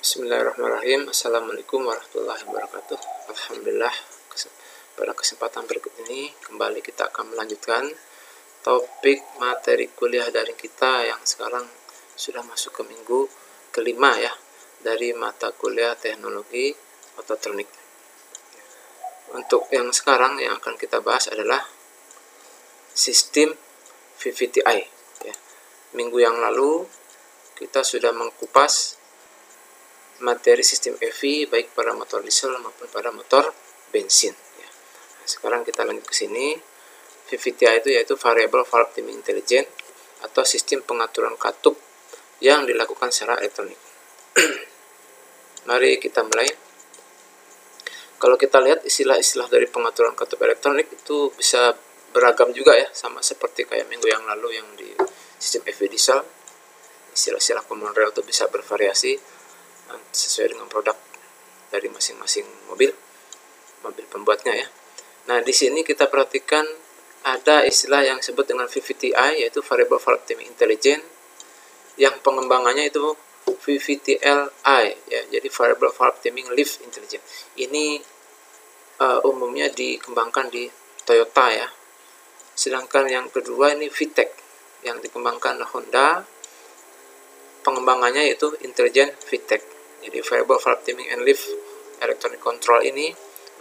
Bismillahirrahmanirrahim. Assalamualaikum warahmatullahi wabarakatuh. Alhamdulillah, pada kesempatan berikut ini kembali kita akan melanjutkan topik materi kuliah daring kita yang sekarang sudah masuk ke minggu kelima ya, dari mata kuliah teknologi ototronik. Untuk yang sekarang yang akan kita bahas adalah sistem VVTi ya. Minggu yang lalu kita sudah mengkupas materi sistem EV baik pada motor diesel maupun pada motor bensin ya. Nah, sekarang kita lanjut ke sini. VVTi itu yaitu Variable Valve Timing Intelligent atau sistem pengaturan katup yang dilakukan secara elektronik. Mari kita mulai. Kalau kita lihat istilah-istilah dari pengaturan katup elektronik itu bisa beragam juga ya, sama seperti kayak minggu yang lalu yang di sistem EV diesel. Istilah-istilah common rail itu bisa bervariasi sesuai dengan produk dari masing-masing mobil pembuatnya ya. Nah, di sini kita perhatikan ada istilah yang disebut dengan VVTi, yaitu Variable Valve Timing Intelligent, yang pengembangannya itu VVTLi ya, jadi Variable Valve Timing Lift Intelligent. Ini umumnya dikembangkan di Toyota ya. Sedangkan yang kedua ini VTEC yang dikembangkan Honda, pengembangannya yaitu Intelligent VTEC. Jadi Variable Valve Timing and Lift Electronic Control ini,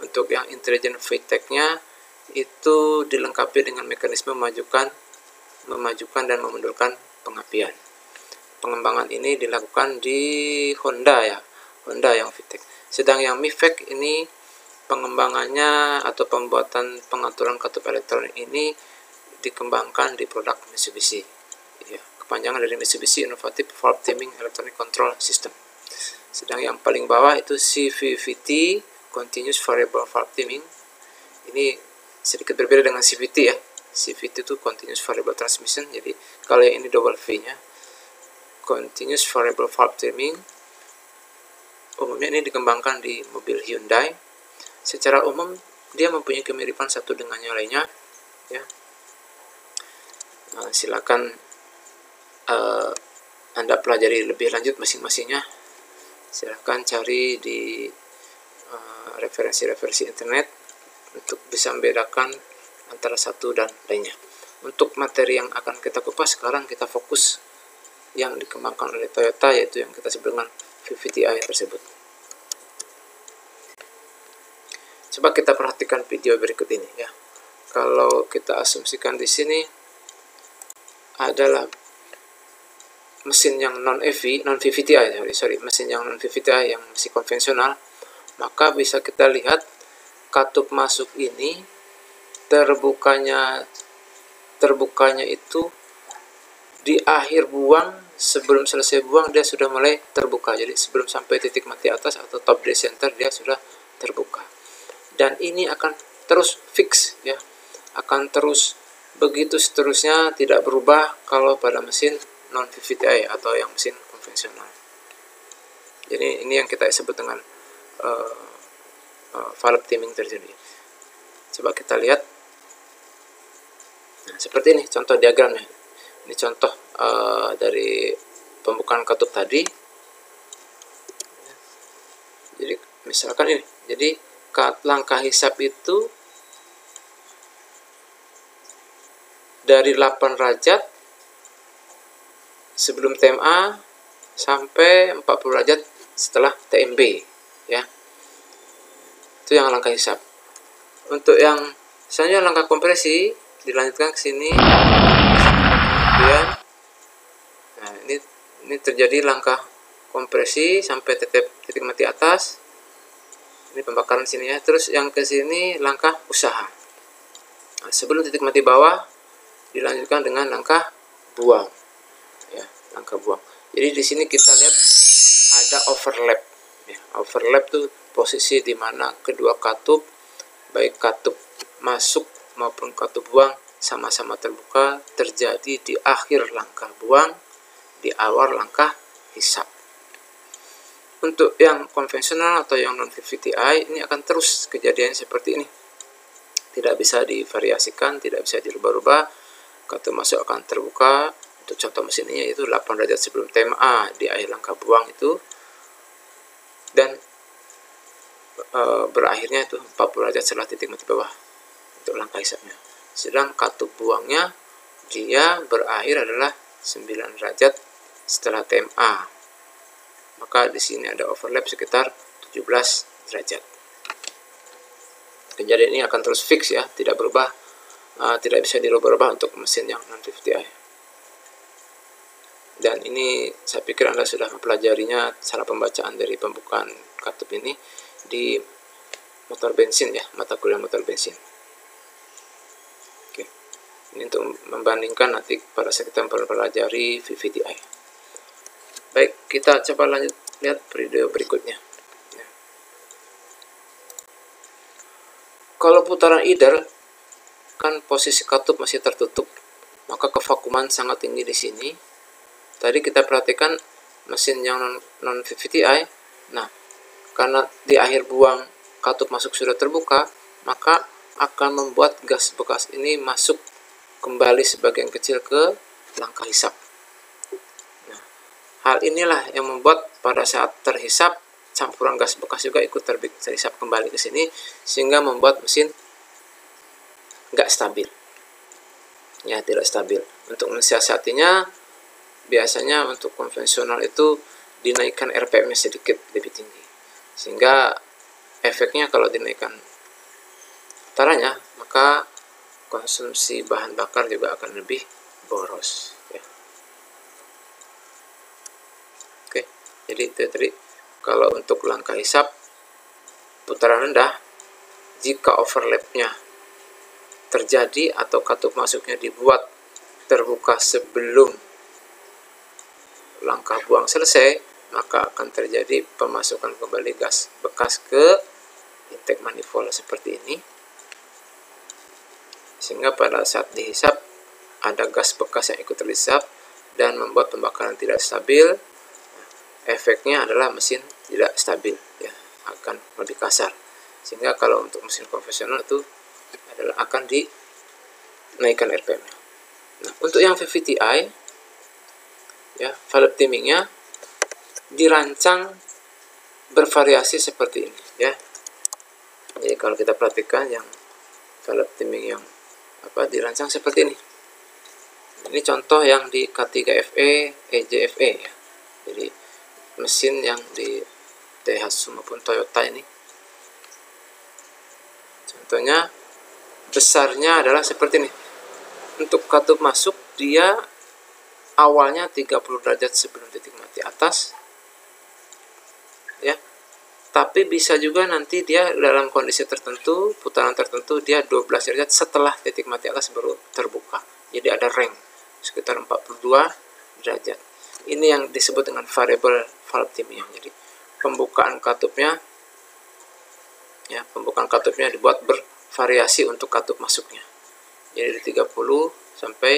untuk yang Intelligent VTEC-nya itu dilengkapi dengan mekanisme memajukan dan memundurkan pengapian. Pengembangan ini dilakukan di Honda ya, Honda yang VTEC. Sedang yang MIVEC ini pengembangannya atau pembuatan pengaturan katup elektronik ini dikembangkan di produk Mitsubishi. Ya, kepanjangan dari Mitsubishi Innovative Valve Timing Electronic Control System. Sedang yang paling bawah itu CVVT, Continuous Variable Valve Timing. Ini sedikit berbeda dengan CVT ya. CVT itu Continuous Variable Transmission. Jadi kalau yang ini double V-nya, Continuous Variable Valve Timing. Umumnya ini dikembangkan di mobil Hyundai. Secara umum dia mempunyai kemiripan satu dengan yang lainnya ya. Nah, silakan Anda pelajari lebih lanjut masing-masingnya. Silahkan cari di referensi-referensi internet untuk bisa membedakan antara satu dan lainnya. Untuk materi yang akan kita kupas sekarang, kita fokus yang dikembangkan oleh Toyota, yaitu yang kita sebut dengan VVTi tersebut. Coba kita perhatikan video berikut ini ya. Kalau kita asumsikan di sini adalah mesin yang non-EV, non-VVTi, mesin yang non-VVTi yang masih konvensional, maka bisa kita lihat katup masuk ini terbukanya itu di akhir buang, sebelum selesai buang dia sudah mulai terbuka. Jadi sebelum sampai titik mati atas atau top dead center dia sudah terbuka. Dan ini akan terus fix ya, akan terus begitu seterusnya, tidak berubah kalau pada mesin non-VVTi atau yang mesin konvensional. Jadi ini yang kita sebut dengan valve timing terjadi. Coba kita lihat. Nah, seperti ini contoh diagramnya. Ini contoh dari pembukaan katup tadi. Jadi misalkan ini. Jadi langkah hisap itu dari 8 derajat sebelum TMA sampai 40 derajat setelah TMB ya. Itu yang langkah hisap. Untuk yang selanjutnya langkah kompresi dilanjutkan ke sini. Kemudian nah, ini terjadi langkah kompresi sampai titik mati atas. Ini pembakaran sini ya. Terus yang ke sini langkah usaha. Nah, sebelum titik mati bawah dilanjutkan dengan langkah buang. Ya, langkah buang. Jadi di sini kita lihat ada overlap. Ya, overlap tuh posisi di mana kedua katup, baik katup masuk maupun katup buang, sama-sama terbuka, terjadi di akhir langkah buang, di awal langkah hisap. Untuk yang konvensional atau yang non-VVTi ini akan terus kejadian seperti ini. Tidak bisa divariasikan, tidak bisa dirubah-rubah. Katup masuk akan terbuka. Untuk contoh mesin ini yaitu 8 derajat sebelum TMA di akhir langkah buang itu. berakhirnya itu 40 derajat setelah titik mati bawah untuk langkah hisapnya. Sedang katup buangnya dia berakhir adalah 9 derajat setelah TMA. Maka di sini ada overlap sekitar 17 derajat. Kejadian ini akan terus fix ya, tidak berubah, tidak bisa dirubah-rubah untuk mesin yang non-VVT-i. Dan ini saya pikir Anda sudah mempelajarinya cara pembacaan dari pembukaan katup ini di motor bensin ya, mata kuliah motor bensin. Oke. Ini untuk membandingkan nanti pada saat kita mempelajari VVT-i. Baik, kita coba lanjut lihat video berikutnya. Ya. Kalau putaran idle kan posisi katup masih tertutup, maka kevakuman sangat tinggi di sini. Tadi kita perhatikan mesin yang non VVT-i. Nah, karena di akhir buang katup masuk sudah terbuka, maka akan membuat gas bekas ini masuk kembali sebagian kecil ke langkah hisap. Nah, hal inilah yang membuat pada saat terhisap, campuran gas bekas juga ikut terhisap kembali ke sini, sehingga membuat mesin nggak stabil. Ya, tidak stabil. Untuk mensiasatinya, biasanya untuk konvensional itu dinaikkan RPM-nya sedikit lebih tinggi, sehingga efeknya kalau dinaikkan putarannya, maka konsumsi bahan bakar juga akan lebih boros ya. Oke, jadi itu tadi kalau untuk langkah hisap putaran rendah, jika overlapnya terjadi atau katup masuknya dibuat terbuka sebelum langkah buang selesai, maka akan terjadi pemasukan kembali gas bekas ke intake manifold seperti ini, sehingga pada saat dihisap ada gas bekas yang ikut terhisap dan membuat pembakaran tidak stabil. Efeknya adalah mesin tidak stabil ya, akan lebih kasar, sehingga kalau untuk mesin konvensional itu adalah akan dinaikkan RPM. Nah, untuk yang VVT-i ya, valve timingnya dirancang bervariasi seperti ini ya. Jadi kalau kita perhatikan yang valve timing yang dirancang seperti ini. Ini contoh yang di K3FE, EJFE ya. Jadi mesin yang di Daihatsu maupun Toyota ini. Contohnya besarnya adalah seperti ini. Untuk katup masuk dia awalnya 30 derajat sebelum titik mati atas ya, tapi bisa juga nanti dia dalam kondisi tertentu, putaran tertentu, dia 12 derajat setelah titik mati atas baru terbuka. Jadi ada range sekitar 42 derajat. Ini yang disebut dengan variable valve timing. Jadi pembukaan katupnya ya, pembukaan katupnya dibuat bervariasi untuk katup masuknya. Jadi dari 30 sampai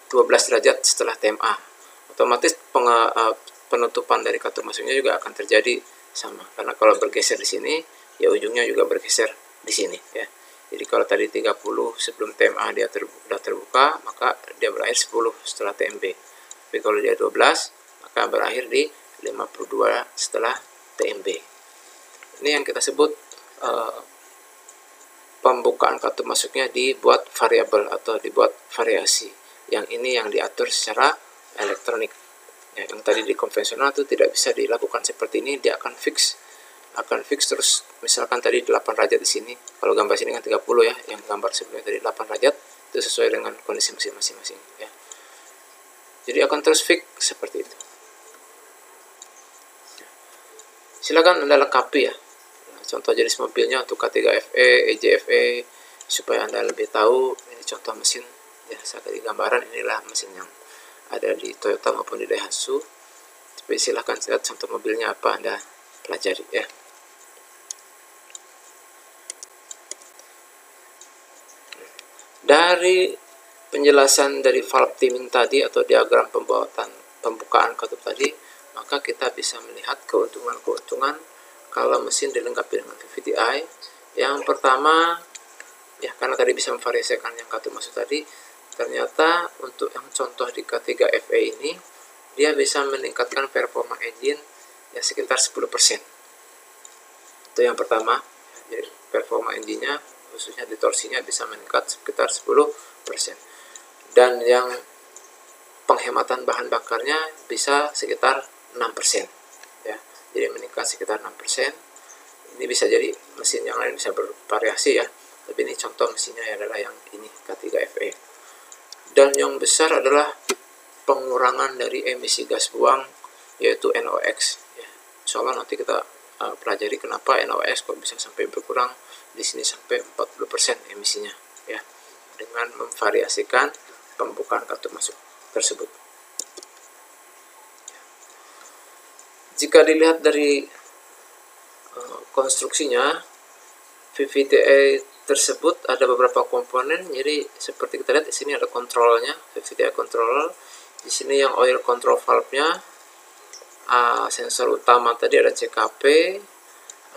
12 derajat setelah TMA. Otomatis penutupan dari katup masuknya juga akan terjadi sama. Karena kalau bergeser di sini, ya ujungnya juga bergeser di sini ya. Jadi kalau tadi 30 sebelum TMA dia sudah terbuka, maka dia berakhir 10 setelah TMB. Tapi kalau dia 12, maka berakhir di 52 setelah TMB. Ini yang kita sebut pembukaan katup masuknya dibuat variabel atau dibuat variasi. Yang ini yang diatur secara elektronik ya, yang tadi di konvensional itu tidak bisa dilakukan seperti ini. Dia akan fix terus. Misalkan tadi 8 derajat di sini, kalau gambar sini kan 30 ya, yang gambar sebelumnya tadi 8 derajat, itu sesuai dengan kondisi mesin masing-masing ya. Jadi akan terus fix seperti itu. Silakan Anda lengkapi ya, contoh jenis mobilnya untuk K3FE, EJFE, supaya Anda lebih tahu. Ini contoh mesin ya, saya tadi gambaran, inilah mesin yang ada di Toyota maupun di Daihatsu. Tapi silahkan lihat contoh mobilnya apa, Anda pelajari ya. Dari penjelasan dari valve timing tadi atau diagram pembukaan katup tadi, maka kita bisa melihat keuntungan-keuntungan kalau mesin dilengkapi dengan VVT-i. Yang pertama ya, karena tadi bisa memvariasikan yang katup masuk tadi, ternyata untuk yang contoh di K3FE ini, dia bisa meningkatkan performa engine ya sekitar 10%. Itu yang pertama. Jadi performa engine-nya khususnya distorsinya bisa meningkat sekitar 10%. Dan yang penghematan bahan bakarnya bisa sekitar 6%. Ya. Jadi meningkat sekitar 6%. Ini bisa jadi mesin yang lain bisa bervariasi ya. Tapi ini contoh mesinnya adalah yang ini K3FE. Dan yang besar adalah pengurangan dari emisi gas buang, yaitu NOx. Ya. Insya Allah nanti kita pelajari kenapa NOx kok bisa sampai berkurang. Di sini sampai 40% emisinya, ya, dengan memvariasikan pembukaan katup masuk tersebut. Jika dilihat dari konstruksinya, VVTi tersebut ada beberapa komponen. Jadi seperti kita lihat di sini ada kontrolnya, VVTi controller. Di sini yang oil control valve-nya, sensor utama tadi ada CKP,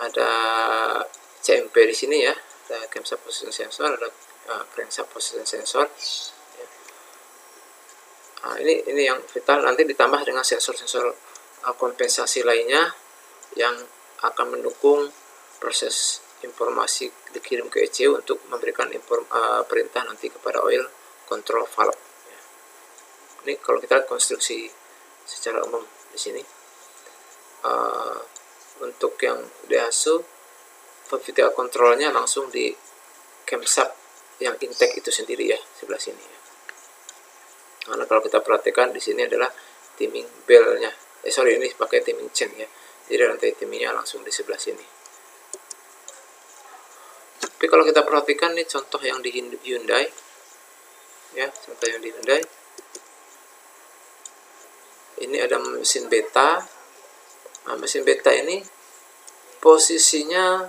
ada CMP di sini ya, ada camshaft position sensor, ada crankshaft position sensor. Ya. Ini yang vital, nanti ditambah dengan sensor-sensor kompensasi lainnya yang akan mendukung proses informasi dikirim ke ECU untuk memberikan perintah nanti kepada oil control valve. Ya. Ini kalau kita lihat konstruksi secara umum di sini. Untuk yang Daihatsu, VVTi controlnya langsung di camshaft yang intake itu sendiri ya, sebelah sini ya. Karena kalau kita perhatikan di sini adalah timing bell-nya. Ini pakai timing chain ya. Jadi rantai timingnya langsung di sebelah sini. Tapi kalau kita perhatikan nih contoh yang di Hyundai ya, contoh yang di Hyundai. Ini ada mesin beta. Nah, mesin beta ini posisinya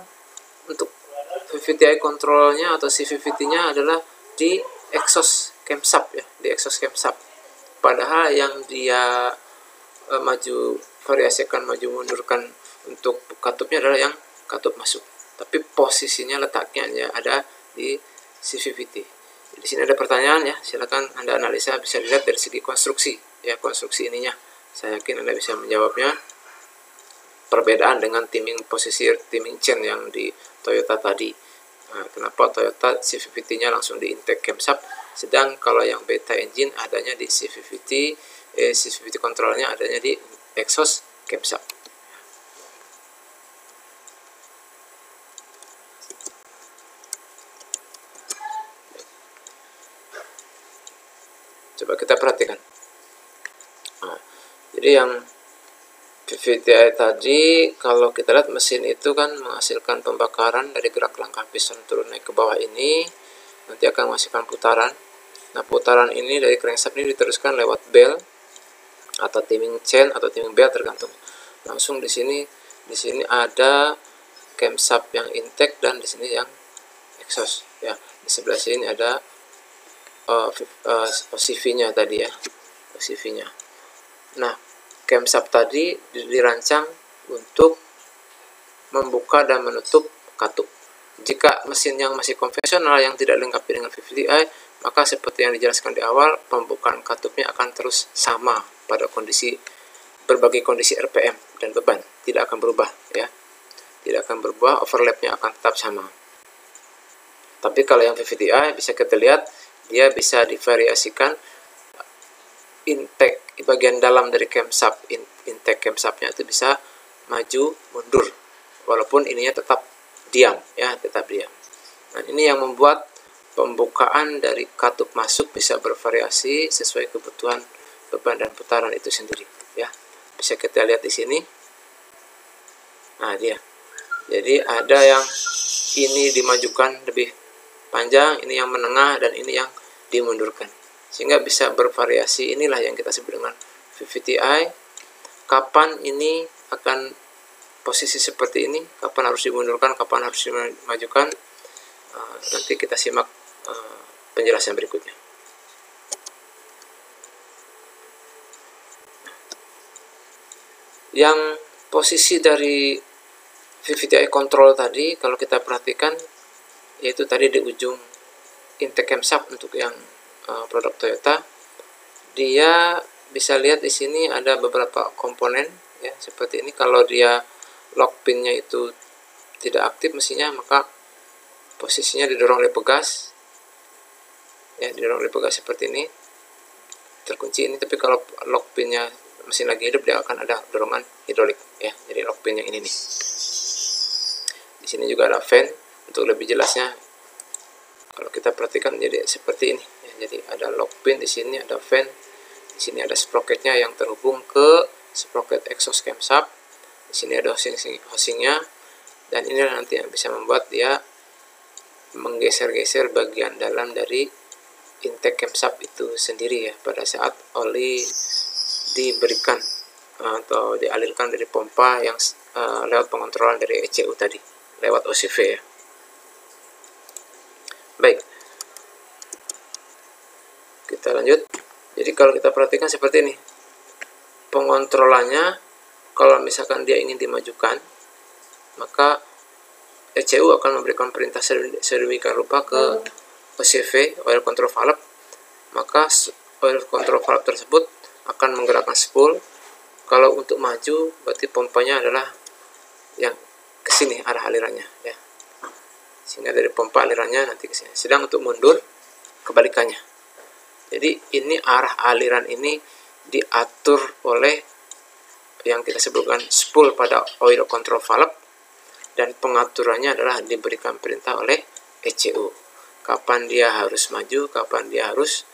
untuk VVTi controlnya atau CVVT-nya adalah di exhaust camshaft ya, di exhaust camshaft. Padahal yang dia variasikan maju mundurkan untuk katupnya adalah yang katup masuk. Tapi posisinya letaknya ada di CVVT. Di sini ada pertanyaan ya, silakan Anda analisa, bisa dilihat dari segi konstruksi ya, konstruksi ininya. Saya yakin Anda bisa menjawabnya. Perbedaan dengan posisi timing chain yang di Toyota tadi. Nah, kenapa Toyota CVVT-nya langsung di intake camshaft, sedang kalau yang beta engine adanya di CVVT controlnya adanya di exhaust camshaft. Coba kita perhatikan. Nah, jadi yang VVTi tadi, kalau kita lihat mesin itu kan menghasilkan pembakaran dari gerak langkah piston turun naik ke bawah ini, nanti akan menghasilkan putaran. Nah, putaran ini dari crankshaft ini diteruskan lewat bell atau timing chain atau timing bell tergantung. Langsung di sini ada camshaft yang intake dan di sini yang exhaust ya. Di sebelah sini ada CV-nya tadi ya, CV-nya. Nah, camshaft tadi dirancang untuk membuka dan menutup katup. Jika mesin yang masih konvensional yang tidak dilengkapi dengan VVTi, maka seperti yang dijelaskan di awal, pembukaan katupnya akan terus sama pada berbagai kondisi RPM dan beban, tidak akan berubah ya. Tidak akan berubah, overlapnya akan tetap sama. Tapi kalau yang VVTi bisa kita lihat, dia bisa divariasikan intake bagian dalam dari camshaft, intake camshaftnya itu bisa maju mundur walaupun ininya tetap diam ya, tetap diam. Nah, ini yang membuat pembukaan dari katup masuk bisa bervariasi sesuai kebutuhan beban dan putaran itu sendiri ya. Bisa kita lihat di sini. Nah, dia. Jadi ada yang ini dimajukan lebih panjang, ini yang menengah, dan ini yang dimundurkan. Sehingga bisa bervariasi. Inilah yang kita sebut dengan VVTi. Kapan ini akan posisi seperti ini, kapan harus dimundurkan, kapan harus dimajukan, nanti kita simak penjelasan berikutnya. Yang posisi dari VVTi control tadi, kalau kita perhatikan, yaitu tadi di ujung intake camshaft untuk yang produk Toyota, dia bisa lihat di sini ada beberapa komponen ya, seperti ini. Kalau dia lock pinnya itu tidak aktif mesinnya, maka posisinya didorong oleh pegas, ya, didorong oleh pegas seperti ini, terkunci ini. Tapi kalau lock pinnya mesin lagi hidup, dia akan ada dorongan hidrolik, ya. Jadi lock pin yang ini nih. Di sini juga ada fan. Untuk lebih jelasnya, kalau kita perhatikan jadi seperti ini, ya. Jadi ada lock pin di sini, ada fan, di sini ada sprocketnya yang terhubung ke sprocket exhaust camshaft. Di sini ada housingnya, dan inilah nanti yang bisa membuat dia menggeser-geser bagian dalam dari intake camshaft itu sendiri, ya, pada saat oli diberikan atau dialirkan dari pompa yang lewat pengontrolan dari ECU tadi, lewat OCV, ya. Baik, kita lanjut. Jadi kalau kita perhatikan seperti ini, pengontrolannya kalau misalkan dia ingin dimajukan, maka ECU akan memberikan perintah sedemikian rupa ke OCV, oil control valve, maka oil control valve tersebut akan menggerakkan spool. Kalau untuk maju, berarti pompanya adalah yang ke sini arah alirannya, ya. Sehingga dari pompa alirannya nanti ke sini. Sedang untuk mundur, kebalikannya. Jadi ini arah aliran ini diatur oleh yang kita sebutkan spool pada oil control valve, dan pengaturannya adalah diberikan perintah oleh ECU. Kapan dia harus maju, kapan dia harus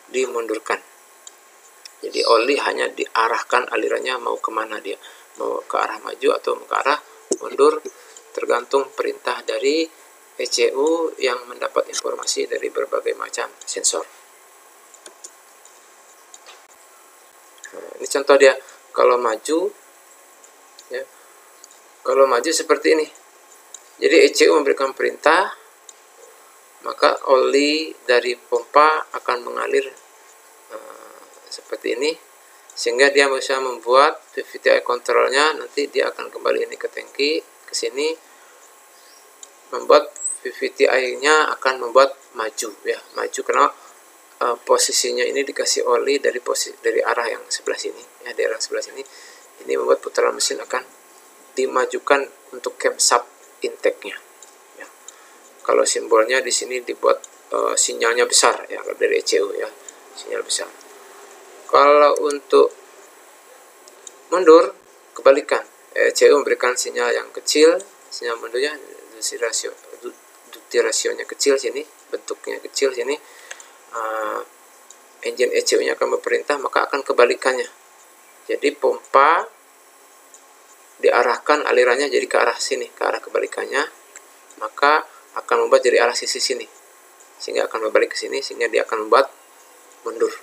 dimundurkan. Jadi oli hanya diarahkan alirannya mau kemana dia, mau ke arah maju atau ke arah mundur, tergantung perintah dari ECU yang mendapat informasi dari berbagai macam sensor. Nah, ini contoh dia kalau maju, ya, kalau maju seperti ini. Jadi ECU memberikan perintah, maka oli dari pompa akan mengalir seperti ini, sehingga dia bisa membuat PVTi kontrolnya. Nanti dia akan kembali ini ke tangki, ke sini, membuat PVTi-nya akan membuat maju, ya, maju karena posisinya ini dikasih oli dari arah yang sebelah sini, ya, dari arah sebelah sini. Ini membuat putaran mesin akan dimajukan untuk camshaft intake-nya, ya. Kalau simbolnya di sini dibuat sinyalnya besar, ya, dari ECU, ya, sinyal besar. Kalau untuk mundur, kebalikan, ECU memberikan sinyal yang kecil, sinyal mundurnya duty rasionya kecil sini, bentuknya kecil sini. Engine ECU-nya akan berperintah, maka akan kebalikannya. Jadi pompa diarahkan alirannya jadi ke arah sini, ke arah kebalikannya, maka akan membuat dari arah sisi sini, sehingga akan berbalik ke sini, sehingga dia akan membuat mundur.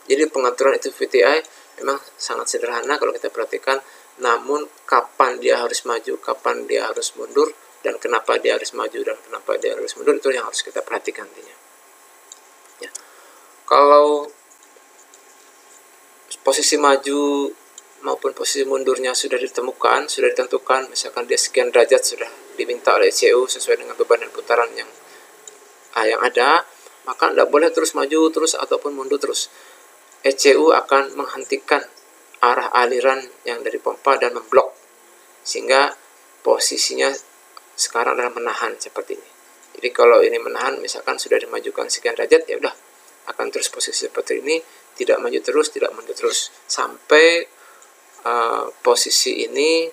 Jadi pengaturan itu VTI memang sangat sederhana kalau kita perhatikan, namun kapan dia harus maju, kapan dia harus mundur, dan kenapa dia harus maju dan kenapa dia harus mundur, itu yang harus kita perhatikan nantinya, ya. Kalau posisi maju maupun posisi mundurnya sudah ditemukan, sudah ditentukan, misalkan dia sekian derajat sudah diminta oleh ECU sesuai dengan beban dan putaran yang ada, maka tidak boleh terus maju terus ataupun mundur terus. ECU akan menghentikan arah aliran yang dari pompa dan memblok, sehingga posisinya sekarang adalah menahan seperti ini. Jadi kalau ini menahan, misalkan sudah dimajukan sekian derajat, ya udah akan terus posisi seperti ini, tidak maju terus, tidak mundur terus, sampai posisi ini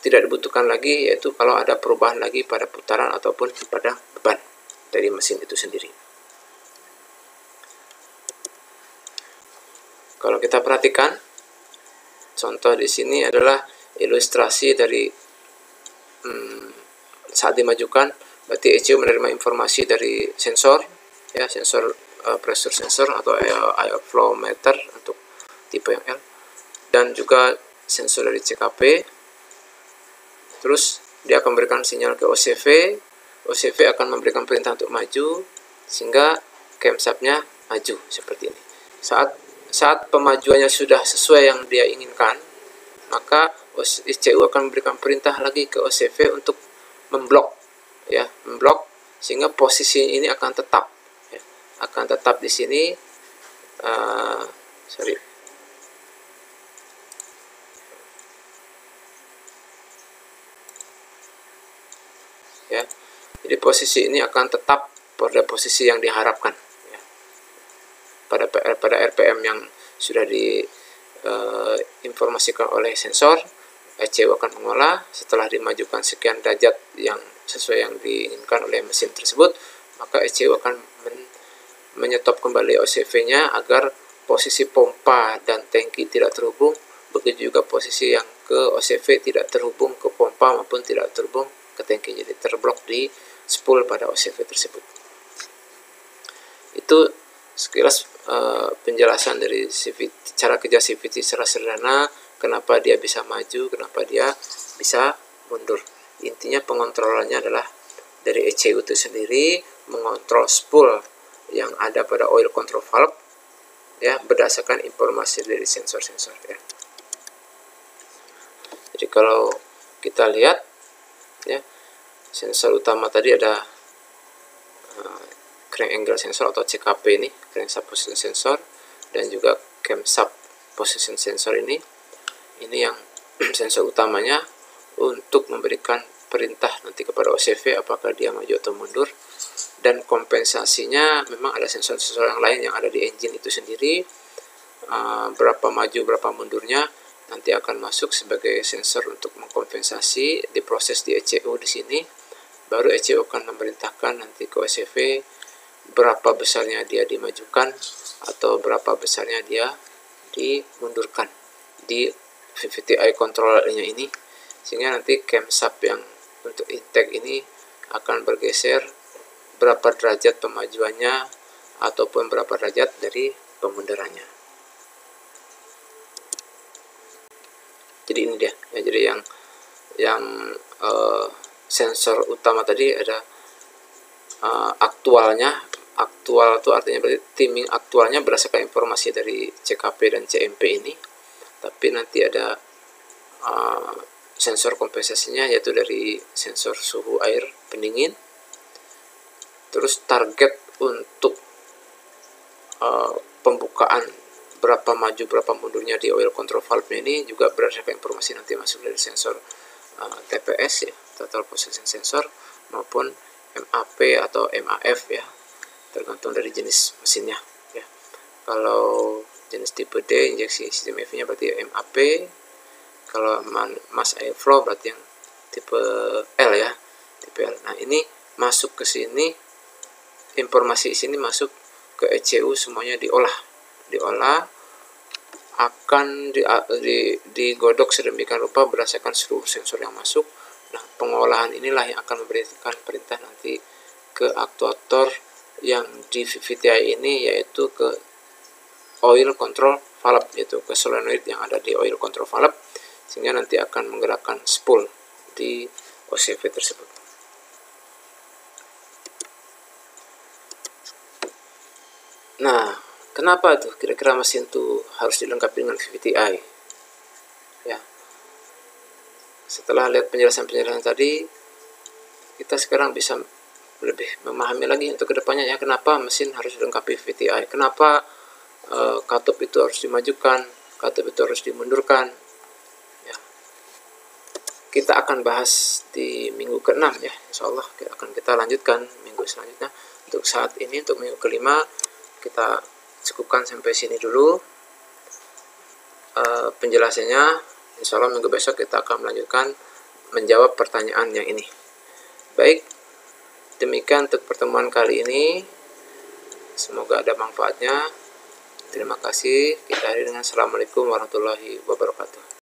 tidak dibutuhkan lagi, yaitu kalau ada perubahan lagi pada putaran ataupun pada beban dari mesin itu sendiri. Kalau kita perhatikan, contoh di sini adalah ilustrasi dari saat dimajukan, berarti ECU menerima informasi dari sensor, ya, sensor pressure sensor atau air flow meter untuk tipe yang L, dan juga sensor dari CKP. Terus dia akan memberikan sinyal ke OCV, OCV akan memberikan perintah untuk maju, sehingga camshaftnya maju seperti ini. Saat pemajuannya sudah sesuai yang dia inginkan, maka ECU akan memberikan perintah lagi ke OCV untuk memblok, ya, memblok, sehingga posisi ini akan tetap, ya, akan tetap di sini. ya. Jadi posisi ini akan tetap pada posisi yang diharapkan ya. Pada RPM yang sudah diinformasikan oleh sensor, ECU akan mengolah. Setelah dimajukan sekian derajat yang sesuai yang diinginkan oleh mesin tersebut, maka ECU akan menyetop kembali OCV-nya agar posisi pompa dan tangki tidak terhubung. Begitu juga posisi yang ke OCV tidak terhubung ke pompa maupun tidak terhubung ke tangki, jadi terblok di spool pada OCV tersebut. Itu sekilas penjelasan dari CVT, cara kerja CVT secara sederhana, kenapa dia bisa maju, kenapa dia bisa mundur. Intinya pengontrolannya adalah dari ECU itu sendiri mengontrol spool yang ada pada oil control valve ya, berdasarkan informasi dari sensor-sensor ya. Jadi kalau kita lihat ya, sensor utama tadi ada crank angle sensor atau CKP ini, crankshaft position sensor, dan juga camshaft position sensor ini yang sensor utamanya untuk memberikan perintah nanti kepada OCV apakah dia maju atau mundur. Dan kompensasinya memang ada sensor-sensor yang lain yang ada di engine itu sendiri, berapa maju berapa mundurnya nanti akan masuk sebagai sensor untuk mengkompensasi, diproses di ECU di sini. Baru ECU akan memerintahkan nanti ke OCV berapa besarnya dia dimajukan atau berapa besarnya dia dimundurkan di VVTi controllernya ini, sehingga nanti camshaft yang untuk intake ini akan bergeser berapa derajat pemajuannya ataupun berapa derajat dari pemundurannya. Jadi ini dia ya, jadi yang sensor utama tadi ada aktualnya. Aktual itu artinya berarti timing aktualnya berdasarkan informasi dari CKP dan CMP ini. Tapi nanti ada sensor kompensasinya, yaitu dari sensor suhu air pendingin. Terus target untuk pembukaan berapa maju berapa mundurnya di oil control valve ini juga berdasarkan informasi nanti masuk dari sensor TPS ya, total position sensor, maupun MAP atau MAF ya, tergantung dari jenis mesinnya ya. Kalau jenis tipe D injeksi sistem EV nya berarti MAP, kalau mass airflow berarti yang tipe L ya, tipe L. Nah ini masuk ke sini, informasi sini masuk ke ECU, semuanya diolah akan digodok sedemikian rupa berdasarkan seluruh sensor yang masuk. Nah pengolahan inilah yang akan memberikan perintah nanti ke aktuator yang di VVTi ini, yaitu ke oil control valve, yaitu ke solenoid yang ada di oil control valve, sehingga nanti akan menggerakkan spool di OCV tersebut. Nah, kenapa tuh kira-kira mesin tuh harus dilengkapi dengan VVTi? Ya, setelah lihat penjelasan-penjelasan tadi, kita sekarang bisa lebih memahami lagi untuk kedepannya ya, kenapa mesin harus dilengkapi VVTi, kenapa katup itu harus dimajukan, katup itu harus dimundurkan ya. Kita akan bahas di minggu ke-6 ya, insya Allah akan kita lanjutkan minggu selanjutnya. Untuk saat ini, untuk minggu ke-5 kita cukupkan sampai sini dulu penjelasannya. Insya Allah minggu besok kita akan melanjutkan menjawab pertanyaan yang ini. Baik, demikian untuk pertemuan kali ini, semoga ada manfaatnya. Terima kasih. Kita akhiri dengan Assalamualaikum warahmatullahi wabarakatuh.